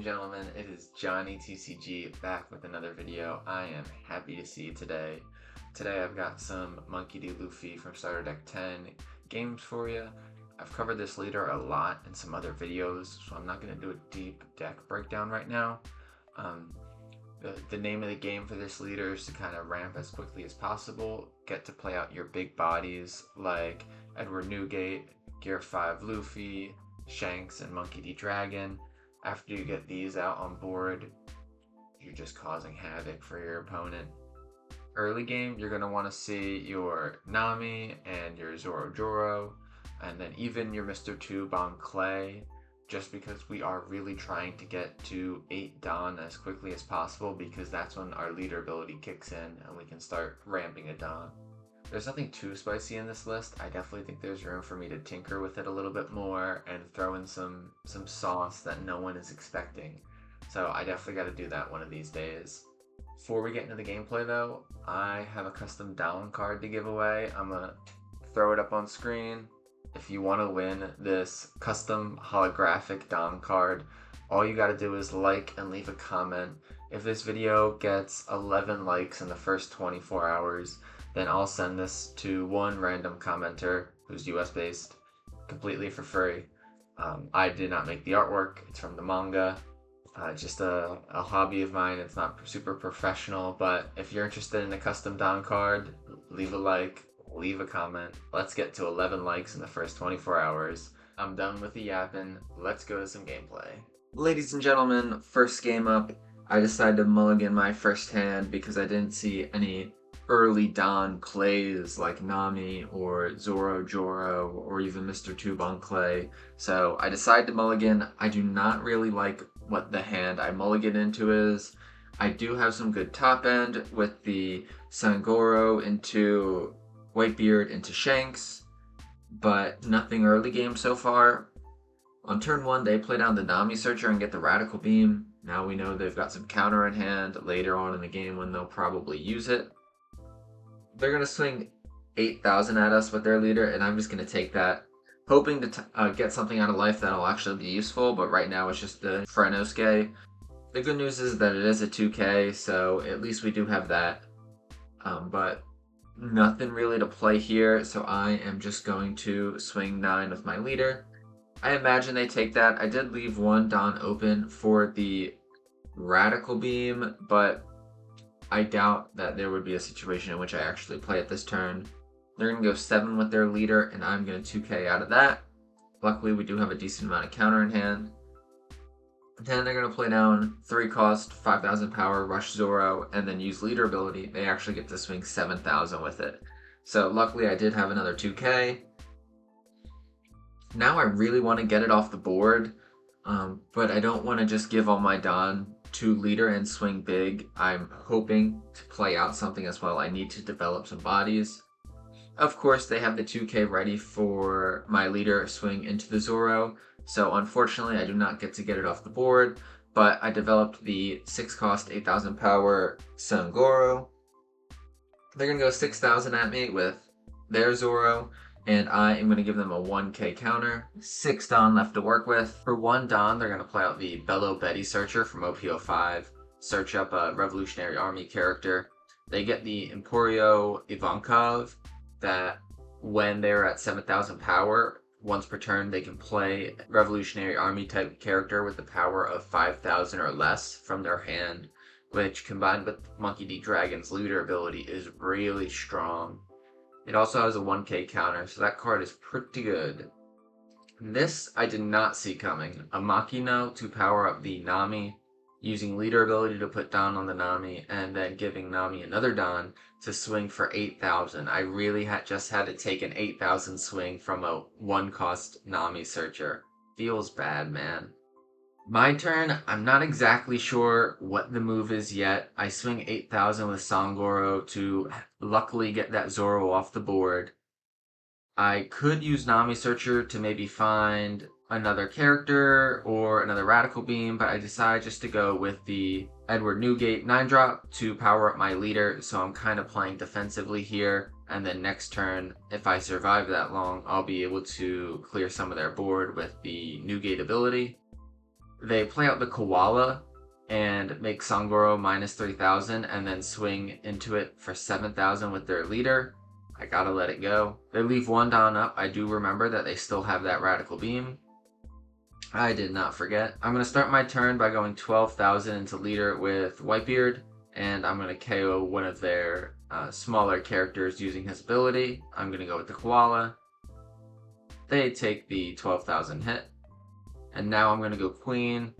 and gentlemen, it is Johnny TCG back with another video. I am happy to see you today. Today I've got some Monkey D. Luffy from Starter Deck 10 games for you. I've covered this leader a lot in some other videos, so I'm not going to do a deep deck breakdown right now. The name of the game for this leader is to kind of ramp as quickly as possible, get to play out your big bodies like Edward Newgate, Gear 5 Luffy, Shanks, and Monkey D. Dragon. After you get these out on board, you're just causing havoc for your opponent. Early game, you're going to want to see your Nami and your Zoro, and then even your Mr. Tube on Clay, just because we are really trying to get to 8 Dawn as quickly as possible, because that's when our leader ability kicks in and we can start ramping a Dawn. There's nothing too spicy in this list. I definitely think there's room for me to tinker with it a little bit more and throw in some sauce that no one is expecting. So I definitely got to do that one of these days. Before we get into the gameplay though, I have a custom Dawn card to give away. I'm going to throw it up on screen. If you want to win this custom holographic Dawn card, all you got to do is like and leave a comment. If this video gets 11 likes in the first 24 hours, then I'll send this to one random commenter who's US based completely for free. I did not make the artwork, it's from the manga. Just a hobby of mine. It's not super professional, but if you're interested in a custom Dawn card, leave a like, leave a comment. Let's get to 11 likes in the first 24 hours. I'm done with the yapping. Let's go to some gameplay. Ladies and gentlemen, first game up. I decided to mulligan my first hand because I didn't see any early Dawn plays like Nami or Zoro or even Mr. Tube on Clay. So I decided to mulligan. I do not really like what the hand I mulligan into is. I do have some good top end with the Sangoro into Whitebeard into Shanks, but nothing early game so far. On turn 1, they play down the Nami Searcher and get the Radical Beam. Now we know they've got some counter in hand later on in the game when they'll probably use it. They're going to swing 8,000 at us with their leader, and I'm just going to take that, hoping to get something out of life that'll actually be useful, but right now it's just the Frenosuke. The good news is that it is a 2K, so at least we do have that, but nothing really to play here, so I am just going to swing 9 with my leader. I imagine they take that. I did leave one Dawn open for the Radical Beam, but I doubt that there would be a situation in which I actually play it this turn. They're going to go 7 with their leader, and I'm going to 2K out of that. Luckily, we do have a decent amount of counter in hand. Then they're going to play down 3 cost, 5,000 power, rush Zoro, and then use leader ability. They actually get to swing 7,000 with it. So luckily, I did have another 2K. Now I really want to get it off the board, but I don't want to just give all my Dawn to leader and swing big. I'm hoping to play out something as well. I need to develop some bodies. Of course, they have the 2K ready for my leader swing into the Zoro, so unfortunately I do not get to get it off the board, but I developed the 6 cost, 8,000 power Sangoro. They're going to go 6,000 at me with their Zoro, and I am going to give them a 1K counter. 6 Dawn left to work with. For 1 Dawn, they're going to play out the Bello Betty Searcher from OP07, search up a Revolutionary Army character. They get the Emporio Ivankov, that when they're at 7,000 power, once per turn they can play Revolutionary Army type character with the power of 5,000 or less from their hand, which combined with Monkey D. Dragon's leader ability is really strong. It also has a 1K counter, so that card is pretty good. This I did not see coming. A Makino to power up the Nami, using leader ability to put Dawn on the Nami, and then giving Nami another Dawn to swing for 8,000. I really just had to take an 8,000 swing from a 1-cost Nami Searcher. Feels bad, man. My turn, I'm not exactly sure what the move is yet. I swing 8,000 with Sangoro to luckily get that Zoro off the board. I could use Nami Searcher to maybe find another character or another Radical Beam, but I decided just to go with the Edward Newgate 9-drop to power up my leader, so I'm kind of playing defensively here, and then next turn, if I survive that long, I'll be able to clear some of their board with the Newgate ability. they play out the koala and make Sangoro minus 3,000 and then swing into it for 7,000 with their leader. I gotta let it go. They leave one down up. I do remember that they still have that radical beam. I did not forget. I'm going to start my turn by going 12,000 into leader with Whitebeard, and I'm going to KO one of their smaller characters using his ability. I'm going to go with the koala. They take the 12,000 hit. And now I'm going to go Queen.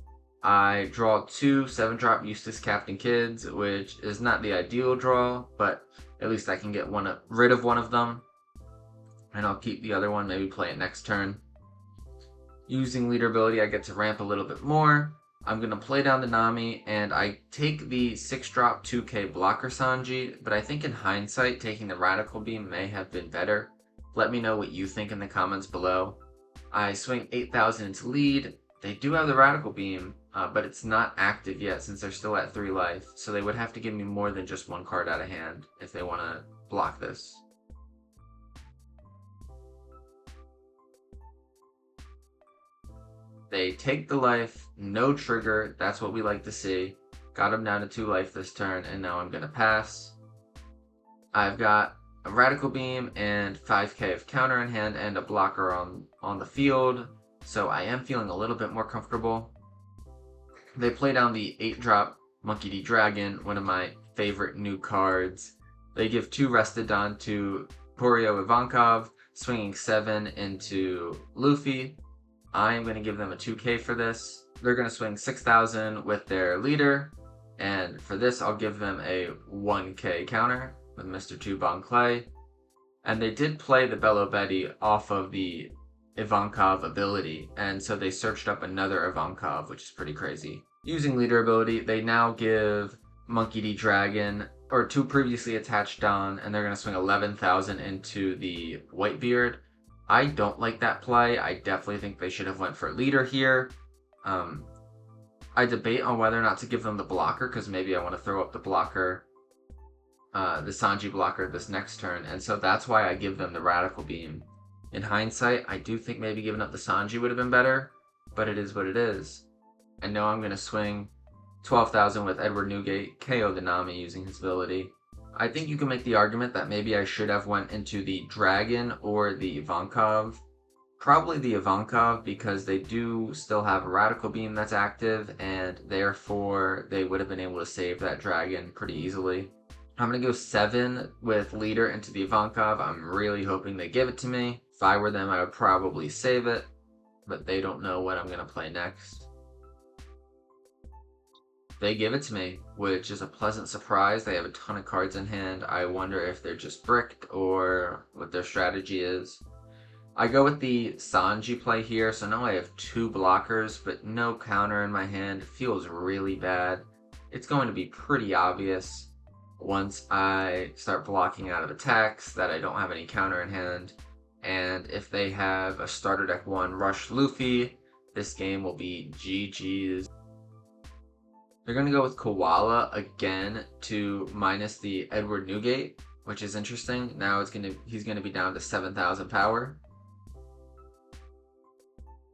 I draw two 7-drop Eustace Captain Kids, which is not the ideal draw, but at least I can get rid of one of them. And I'll keep the other one, maybe play it next turn. Using leader ability, I get to ramp a little bit more. I'm going to play down the Nami, and I take the 6-drop 2k blocker Sanji, but I think in hindsight, taking the Radical Beam may have been better. Let me know what you think in the comments below. I swing 8,000 into lead. They do have the Radical Beam, but it's not active yet since they're still at 3 life, so they would have to give me more than just one card out of hand if they want to block this. They take the life, no trigger, that's what we like to see. Got him down to 2 life this turn, and now I'm going to pass. I've got a Radical Beam and 5k of counter in hand and a blocker on the field, so I am feeling a little bit more comfortable. They play down the 8-drop Monkey D. Dragon, one of my favorite new cards. They give 2 Rested Dawn to Koryo Ivankov, swinging 7 into Luffy. I am going to give them a 2k for this. They're going to swing 6,000 with their leader, and for this I'll give them a 1k counter with Mr. 2 Bon Clay. And they did play the Bello Betty off of the Ivankov ability, and so they searched up another Ivankov, which is pretty crazy. Using leader ability, they now give Monkey D. Dragon, or 2 previously attached Dawn, and they're going to swing 11,000 into the Whitebeard. I don't like that play. I definitely think they should have went for leader here. I debate on whether or not to give them the blocker, because maybe I want to throw up the blocker, the Sanji blocker this next turn, and so that's why I give them the Radical Beam. In hindsight, I do think maybe giving up the Sanji would have been better, but it is what it is. And now I'm going to swing 12,000 with Edward Newgate, KO the Nami using his ability. I think you can make the argument that maybe I should have went into the Dragon or the Ivankov. Probably the Ivankov, because they do still have a Radical Beam that's active, and therefore they would have been able to save that Dragon pretty easily. I'm going to go 7 with leader into the Ivankov. I'm really hoping they give it to me. If I were them, I would probably save it, but they don't know what I'm going to play next. They give it to me, which is a pleasant surprise. They have a ton of cards in hand. I wonder if they're just bricked or what their strategy is. I go with the Sanji play here, so now I have 2 blockers, but no counter in my hand. It feels really bad. It's going to be pretty obvious once I start blocking out of attacks that I don't have any counter in hand. And if they have a starter deck 1 Rush Luffy, this game will be GG's. They're going to go with Koala again to minus the Edward Newgate, which is interesting. Now he's going to be down to 7,000 power.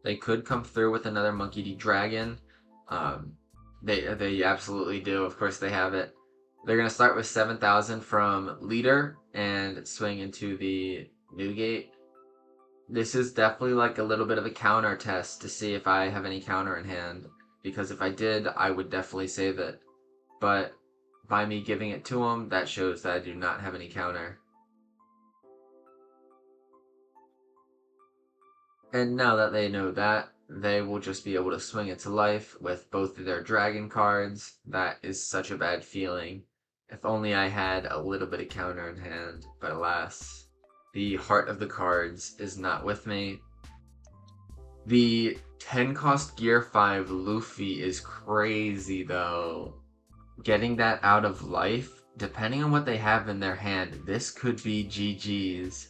They could come through with another Monkey D. Dragon. They absolutely do. Of course they have it. They're going to start with 7,000 from leader and swing into the Newgate. This is definitely like a little bit of a counter test to see if I have any counter in hand. Because if I did, I would definitely save it. But by me giving it to him, that shows that I do not have any counter. And now that they know that, they will just be able to swing it to life with both of their dragon cards. That is such a bad feeling. If only I had a little bit of counter in hand, but alas. The heart of the cards is not with me. The 10 cost Gear 5 Luffy is crazy though. Getting that out of life, depending on what they have in their hand, this could be GG's.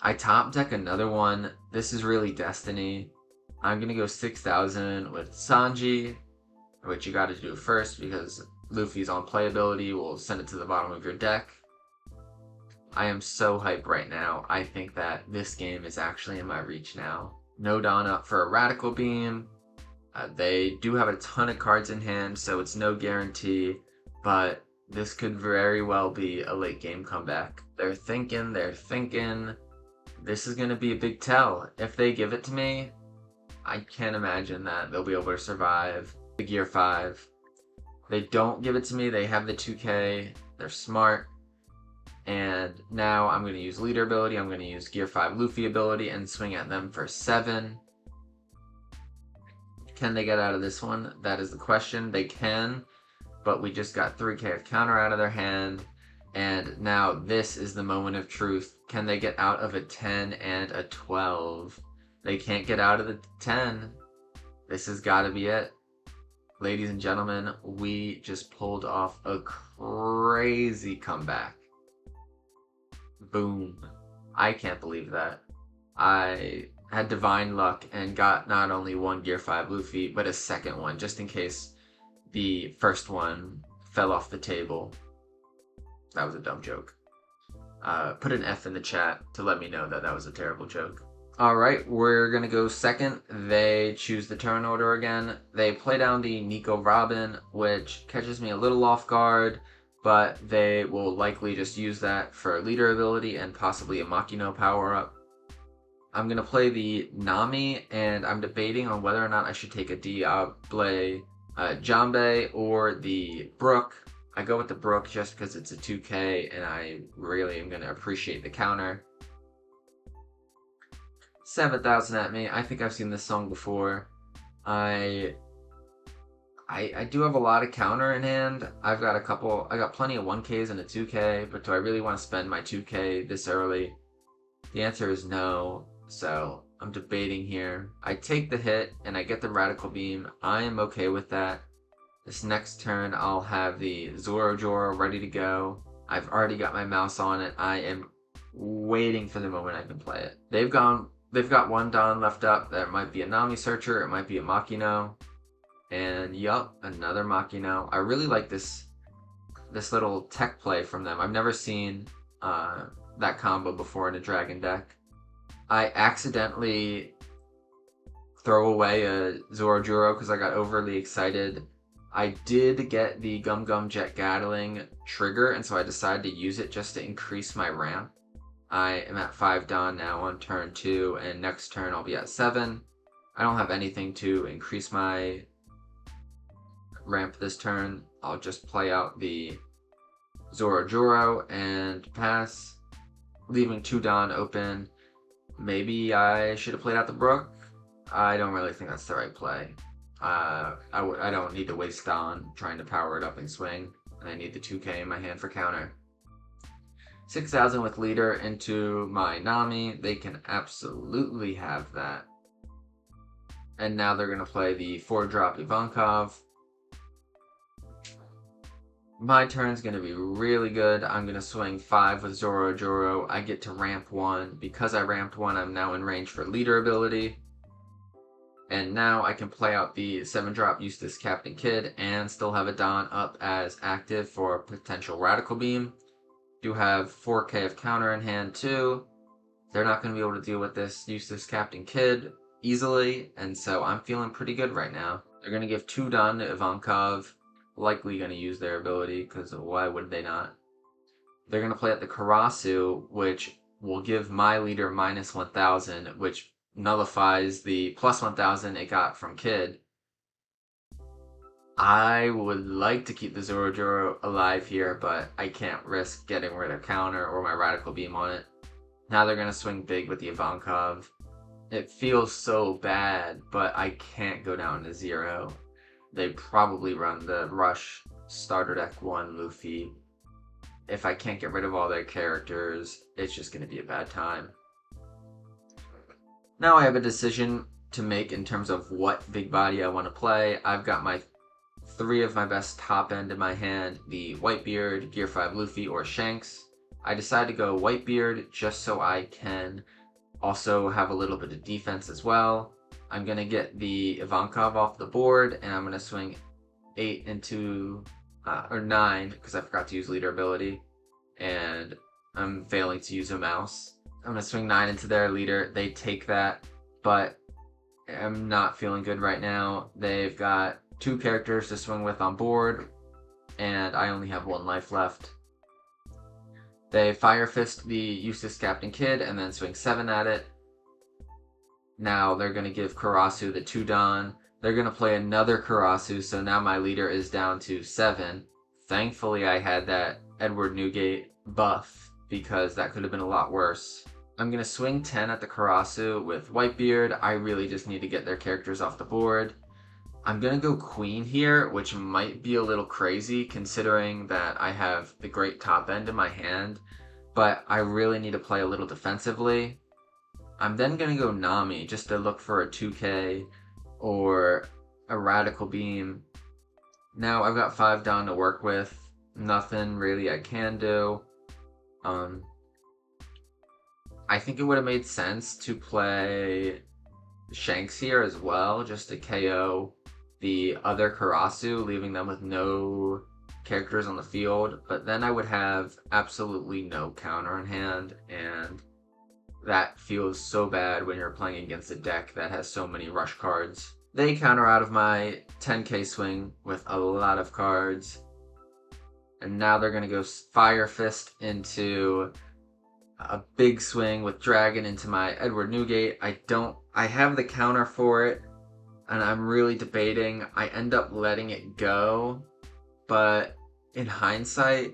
I top deck another one. This is really destiny. I'm going to go 6,000 with Sanji, which you got to do first because Luffy's on playability will send it to the bottom of your deck. I am so hyped right now. I think that this game is actually in my reach now. No Dawn up for a Radical Beam. They do have a ton of cards in hand, so it's no guarantee, but this could very well be a late game comeback. They're thinking. This is going to be a big tell. If they give it to me, I can't imagine that they'll be able to survive the Gear 5. They don't give it to me. They have the 2K. They're smart. And now I'm going to use leader ability. I'm going to use Gear 5 Luffy ability and swing at them for 7. Can they get out of this one? That is the question. They can, but we just got 3K of counter out of their hand. And now this is the moment of truth. Can they get out of a 10 and a 12? They can't get out of the 10. This has got to be it. Ladies and gentlemen, we just pulled off a crazy comeback. Boom. I can't believe that. I had divine luck and got not only one Gear 5 Luffy, but a second one, just in case the first one fell off the table. That was a dumb joke. Put an F in the chat to let me know that that was a terrible joke. Alright, we're going to go second. They choose the turn order again. They play down the Nico Robin, which catches me a little off guard, but they will likely just use that for leader ability and possibly a Makino power-up. I'm going to play the Nami, and I'm debating on whether or not I should take a Diable Jambe or the Brook. I go with the Brook just because it's a 2K, and I really am going to appreciate the counter. 7,000 at me. I think I've seen this song before. I do have a lot of counter in hand. I got plenty of 1Ks and a 2K, but do I really want to spend my 2K this early? The answer is no, so I'm debating here. I take the hit and I get the Radical Beam. I am okay with that. This next turn I'll have the Zoro Joro ready to go. I've already got my mouse on it. I am waiting for the moment I can play it. They've got one Don left up. There might be a Nami Searcher, it might be a Makino. And yup, another Makino. I really like this little tech play from them. I've never seen that combo before in a Dragon deck. I accidentally throw away a Zoro Joro because I got overly excited. I did get the Gum Gum Jet Gatling trigger, and so I decided to use it just to increase my ramp. I am at 5 Don now on turn 2, and next turn I'll be at 7. I don't have anything to increase my ramp this turn. I'll just play out the Zoro Joro and pass, leaving 2 Don open. Maybe I should have played out the Brook. I don't really think that's the right play. I don't need to waste Don trying to power it up and swing. And I need the 2K in my hand for counter. 6,000 with leader into my Nami. They can absolutely have that. And now they're going to play the 4-drop Ivankov. My turn's going to be really good. I'm going to swing 5 with Zoro Joro. I get to ramp 1. Because I ramped 1, I'm now in range for leader ability. And now I can play out the 7-drop Eustace Captain Kidd and still have a Don up as active for potential Radical Beam. Do have 4K of counter in hand too. They're not going to be able to deal with this Eustace Captain Kidd easily, and so I'm feeling pretty good right now. They're going to give 2 Don to Ivankov. Likely going to use their ability, because why would they not? They're going to play at the Karasu, which will give my leader minus 1,000, which nullifies the plus 1,000 it got from Kidd. I would like to keep the Zoro Joro alive here, but I can't risk getting rid of counter or my Radical Beam on it. Now they're going to swing big with the Ivankov. It feels so bad, but I can't go down to 0. They probably run the Rush Starter Deck 1 Luffy. If I can't get rid of all their characters, it's just going to be a bad time. Now I have a decision to make in terms of what big body I want to play. I've got my 3 of my best top end in my hand, the Whitebeard, Gear 5 Luffy, or Shanks. I decided to go Whitebeard just so I can also have a little bit of defense as well. I'm going to get the Ivankov off the board, and I'm going to swing 8 into, or 9, because I forgot to use leader ability, and I'm failing to use a mouse. I'm going to swing 9 into their leader. They take that, but am not feeling good right now. They've got 2 characters to swing with on board, and I only have 1 life left. They Fire Fist the useless Captain Kidd and then swing 7 at it. Now they're going to give Karasu the 2 Don. They're going to play another Karasu, so now my leader is down to 7. Thankfully, I had that Edward Newgate buff, because that could have been a lot worse. I'm going to swing 10 at the Karasu with Whitebeard. I really just need to get their characters off the board. I'm going to go Queen here, which might be a little crazy considering that I have the great top end in my hand, but I really need to play a little defensively. I'm then going to go Nami just to look for a 2K or a Radical Beam. Now I've got 5 down to work with. Nothing really I can do. I think it would have made sense to play Shanks here as well, just to KO the other Karasu, leaving them with no characters on the field. But then I would have absolutely no counter in hand, and that feels so bad when you're playing against a deck that has so many rush cards. They counter out of my 10k swing with a lot of cards. And now they're going to go Fire Fist into a big swing with Dragon into my Edward Newgate. I have the counter for it, and I'm really debating. I end up letting it go, but in hindsight,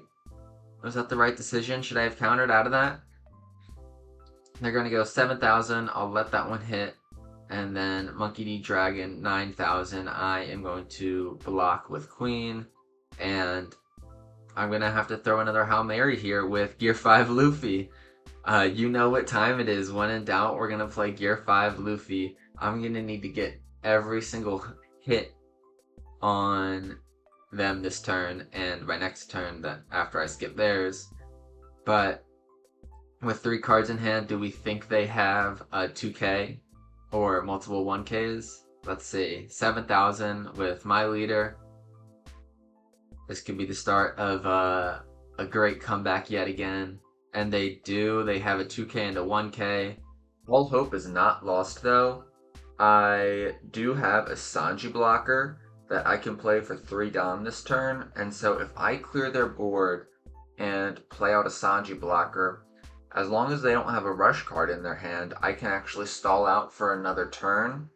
was that the right decision? Should I have countered out of that? They're going to go 7,000. I'll let that one hit. And then Monkey D Dragon 9,000. I am going to block with Queen. And I'm going to have to throw another Hail Mary here with Gear 5 Luffy. You know what time it is. When in doubt, we're going to play Gear 5 Luffy. I'm going to need to get every single hit on them this turn and my next turn that after I skip theirs. But with 3 cards in hand, do we think they have a 2K or multiple 1Ks? Let's see. 7,000 with my leader. This could be the start of a great comeback yet again. And they do. They have a 2K and a 1K. All hope is not lost, though. I do have a Sanji blocker that I can play for 3 Dom this turn. And so if I clear their board and play out a Sanji blocker, as long as they don't have a rush card in their hand, I can actually stall out for another turn.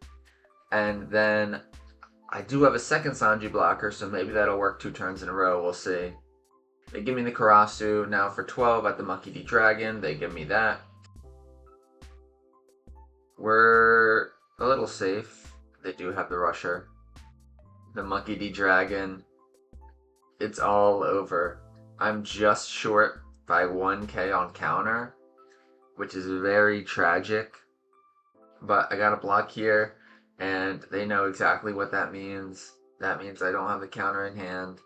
And then I do have a second Sanji blocker, so maybe that'll work 2 turns in a row. We'll see. They give me the Karasu. Now for 12 at the Monkey D Dragon, they give me that. We're a little safe. They do have the Rusher. The Monkey D Dragon. It's all over. I'm just short by 1K on counter, which is very tragic. But I got a block here, and they know exactly what that means. That means I don't have the counter in hand.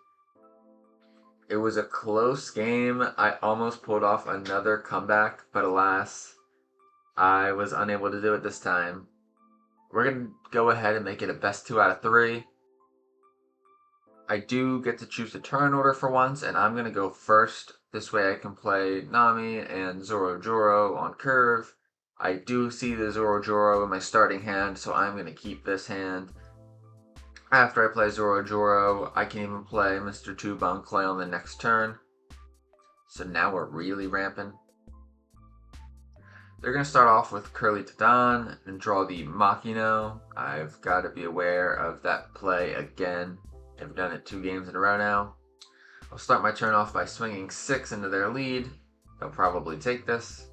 It was a close game. I almost pulled off another comeback, but alas, I was unable to do it this time. We're going to go ahead and make it a best 2 out of 3. I do get to choose the turn order for once, and I'm going to go first. This way I can play Nami and Zorojoro on curve. I do see the Zorojoro in my starting hand, so I'm going to keep this hand. After I play Zorojoro, I can even play Mr. Tubon Clay on the next turn. So now we're really ramping. They're going to start off with Curly Tadon and draw the Makino. I've got to be aware of that play again. I've done it 2 games in a row now. I'll start my turn off by swinging 6 into their lead. They'll probably take this.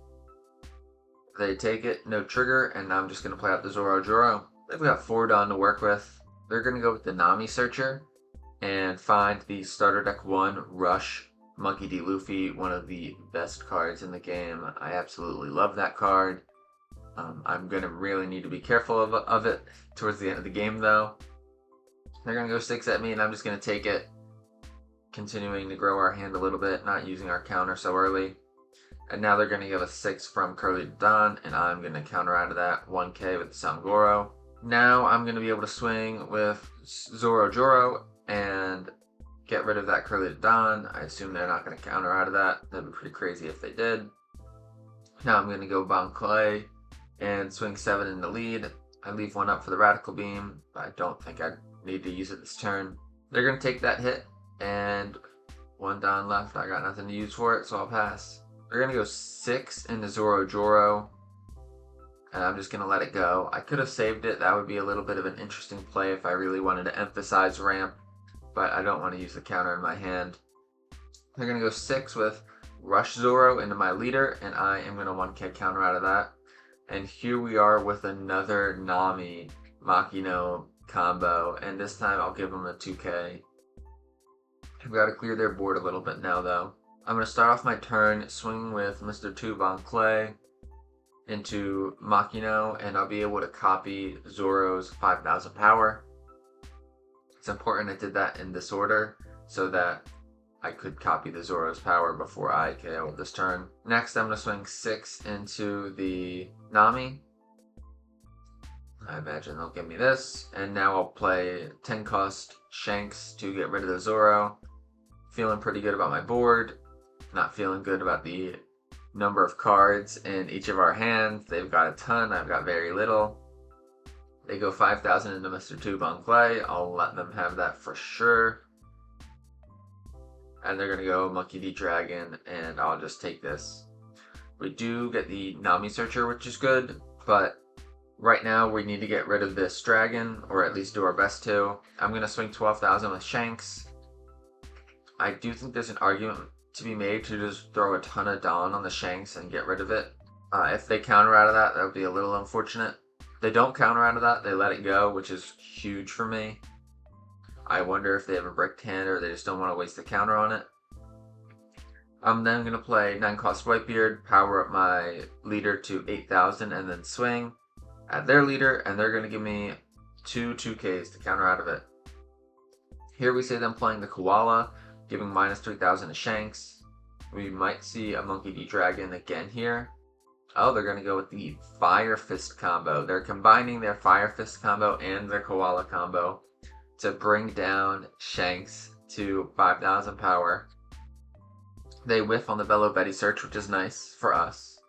They take it, no trigger, and I'm just going to play out the Zorojoro. They've got 4 Don to work with. They're going to go with the Nami Searcher and find the starter deck 1 Rush Monkey D. Luffy, one of the best cards in the game. I absolutely love that card. I'm going to really need to be careful of it towards the end of the game, though. They're going to go 6 at me, and I'm just going to take it, continuing to grow our hand a little bit, not using our counter so early. And now they're going to give us 6 from Curly Tadon, and I'm going to counter out of that 1K with the Samgoro. Now I'm going to be able to swing with Zorojoro and get rid of that Curly Tadon. I assume they're not going to counter out of that. That'd be pretty crazy if they did. Now I'm going to go Bon Clay and swing 7 in the lead. I leave one up for the Radical Beam, but I don't think I need to use it this turn. They're going to take that hit, and one Don left. I got nothing to use for it, so I'll pass. They're going to go 6 into Zoro Joro, and I'm just going to let it go. I could have saved it. That would be a little bit of an interesting play if I really wanted to emphasize ramp, but I don't want to use the counter in my hand. They're going to go 6 with Rush Zoro into my leader, and I am going to 1k counter out of that. And here we are with another Nami Makino combo, and this time I'll give them a 2k. I've got to clear their board a little bit now, though. I'm going to start off my turn swinging with Mr. 2 Bon Clay into Makino, and I'll be able to copy Zoro's 5,000 power. It's important I did that in this order so that I could copy the Zoro's power before I KO this turn. Next, I'm going to swing 6 into the Nami. I imagine they'll give me this. And now I'll play 10 cost Shanks to get rid of the Zoro. Feeling pretty good about my board. Not feeling good about the number of cards in each of our hands. They've got a ton, I've got very little. They go 5,000 into Mr. 2 Bon Clay. I'll let them have that for sure. And they're going to go Monkey D. Dragon, and I'll just take this. We do get the Nami Searcher, which is good, but right now we need to get rid of this dragon, or at least do our best to. I'm going to swing 12,000 with Shanks. I do think there's an argument to be made to just throw a ton of Dawn on the Shanks and get rid of it. If they counter out of that, that would be a little unfortunate. If they don't counter out of that, they let it go, which is huge for me. I wonder if they have a bricked hand or they just don't want to waste the counter on it. I'm then going to play 9 cost Whitebeard, power up my leader to 8,000, and then swing at their leader, and they're going to give me 2Ks to counter out of it. Here we see them playing the Koala, giving minus 3,000 to Shanks. We might see a Monkey D. Dragon again here. Oh, they're going to go with the Fire Fist combo. They're combining their Fire Fist combo and their Koala combo to bring down Shanks to 5,000 power. They whiff on the Bello Betty search, which is nice for us.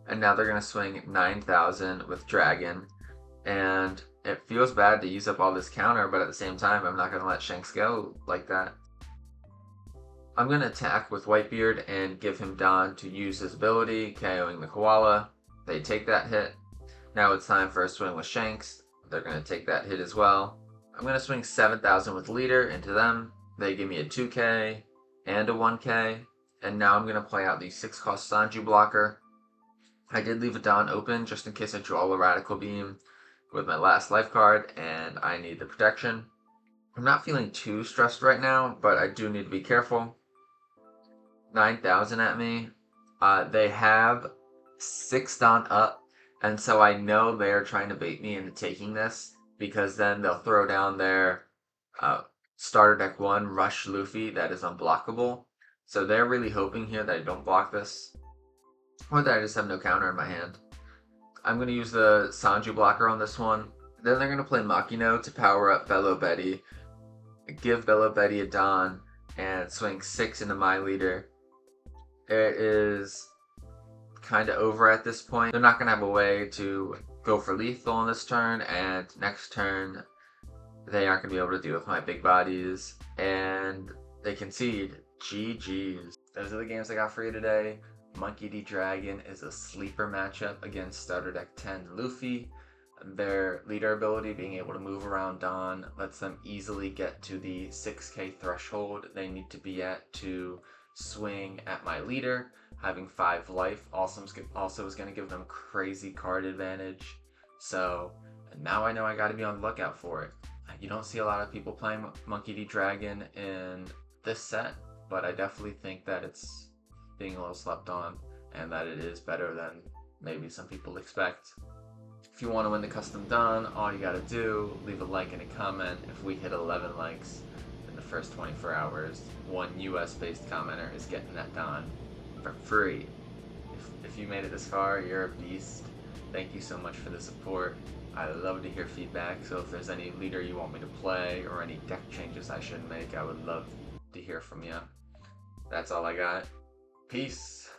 And now they're going to swing 9,000 with Dragon. And it feels bad to use up all this counter, but at the same time, I'm not going to let Shanks go like that. I'm going to attack with Whitebeard and give him Dawn to use his ability, KOing the Koala. They take that hit. Now it's time for a swing with Shanks. They're going to take that hit as well. I'm going to swing 7,000 with Leader into them. They give me a 2k and a 1k. And now I'm going to play out the 6 cost Sanju blocker. I did leave a Dawn open just in case I draw a Radical Beam with my last life card and I need the protection. I'm not feeling too stressed right now, but I do need to be careful. 9,000 at me. They have 6 Dawn up, and so I know they're trying to bait me into taking this, because then they'll throw down their starter deck 1 Rush Luffy that is unblockable. So they're really hoping here that I don't block this, or that I just have no counter in my hand. I'm going to use the Sanju blocker on this one. Then they're going to play Makino to power up Bello Betty, give Bello Betty a Dawn, and swing 6 into my leader. It is kind of over at this point. They're not going to have a way to go for lethal on this turn, and next turn they aren't going to be able to deal with my big bodies, and they concede. GG's. Those are the games I got for you today. Monkey D. Dragon is a sleeper matchup against starter deck 10 Luffy. Their leader ability, being able to move around Dawn, lets them easily get to the 6k threshold they need to be at to swing at my leader. Having 5 life also is going to give them crazy card advantage. So now I know I got to be on the lookout for it. You don't see a lot of people playing Monkey D. Dragon in this set, but I definitely think that it's being a little slept on, and that it is better than maybe some people expect. If you want to win the custom Dawn, all you gotta do, leave a like and a comment. If we hit 11 likes in the first 24 hours, one US-based commenter is getting that Dawn for free. If you made it this far, you're a beast. Thank you so much for the support. I love to hear feedback, so if there's any leader you want me to play or any deck changes I should make, I would love to hear from you. That's all I got. Peace.